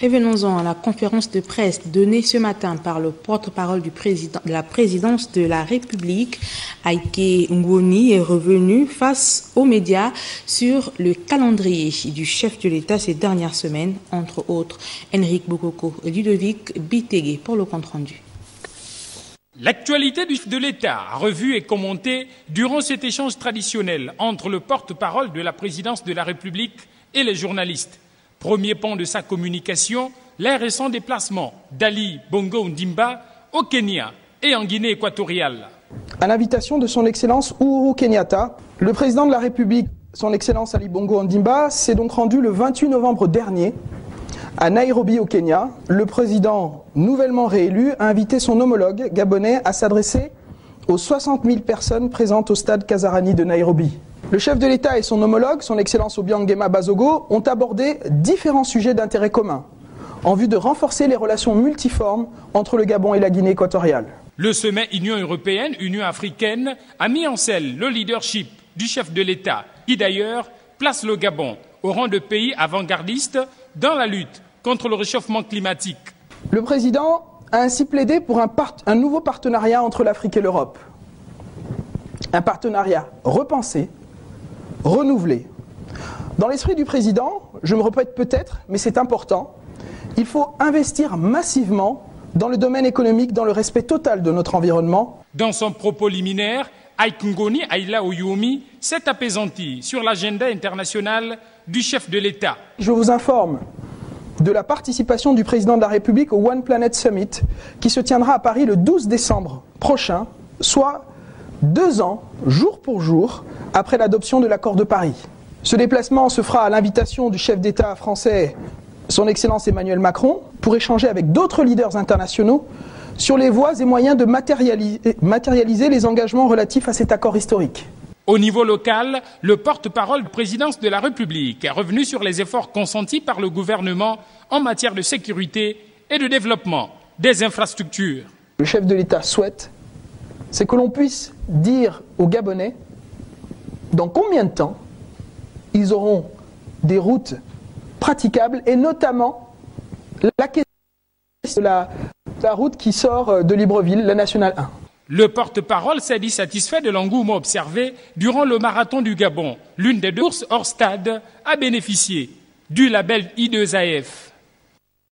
Et venons-en à la conférence de presse donnée ce matin par le porte-parole de la présidence de la République. Aïké Ngoni est revenu face aux médias sur le calendrier du chef de l'État ces dernières semaines, entre autres Henrique Bokoko et Ludovic Bitege pour le compte-rendu. L'actualité du chef de l'État, revue et commentée durant cet échange traditionnel entre le porte-parole de la présidence de la République et les journalistes. Premier pan de sa communication, les récents déplacements d'Ali Bongo Ondimba au Kenya et en Guinée équatoriale. À l'invitation de son Excellence Uhuru Kenyatta, le président de la République, son Excellence Ali Bongo Ondimba, s'est donc rendu le 28 novembre dernier à Nairobi au Kenya. Le président nouvellement réélu a invité son homologue gabonais à s'adresser aux 60 000 personnes présentes au stade Kasarani de Nairobi. Le chef de l'État et son homologue, son Excellence Obiangema Bazogo, ont abordé différents sujets d'intérêt commun en vue de renforcer les relations multiformes entre le Gabon et la Guinée équatoriale. Le sommet Union européenne-Union africaine a mis en scène le leadership du chef de l'État, qui d'ailleurs place le Gabon au rang de pays avant-gardiste dans la lutte contre le réchauffement climatique. Le président a ainsi plaidé pour un nouveau partenariat entre l'Afrique et l'Europe. Un partenariat repensé, renouvelé. Dans l'esprit du président, je me répète peut-être, mais c'est important, il faut investir massivement dans le domaine économique, dans le respect total de notre environnement. Dans son propos liminaire, Aïké Ngoni Aïla Ouyoumi s'est apaisanti sur l'agenda international du chef de l'État. Je vous informe de la participation du président de la République au One Planet Summit qui se tiendra à Paris le 12 décembre prochain, soit 2 ans, jour pour jour, après l'adoption de l'accord de Paris. Ce déplacement se fera à l'invitation du chef d'État français, son Excellence Emmanuel Macron, pour échanger avec d'autres leaders internationaux sur les voies et moyens de matérialiser les engagements relatifs à cet accord historique. Au niveau local, le porte-parole de la présidence de la République est revenu sur les efforts consentis par le gouvernement en matière de sécurité et de développement des infrastructures. Le chef de l'État souhaite, c'est que l'on puisse dire aux Gabonais dans combien de temps ils auront des routes praticables et notamment la question de la route qui sort de Libreville, la nationale 1. Le porte-parole s'est dit satisfait de l'engouement observé durant le marathon du Gabon. L'une des 2 courses hors stade a bénéficié du label I2AF.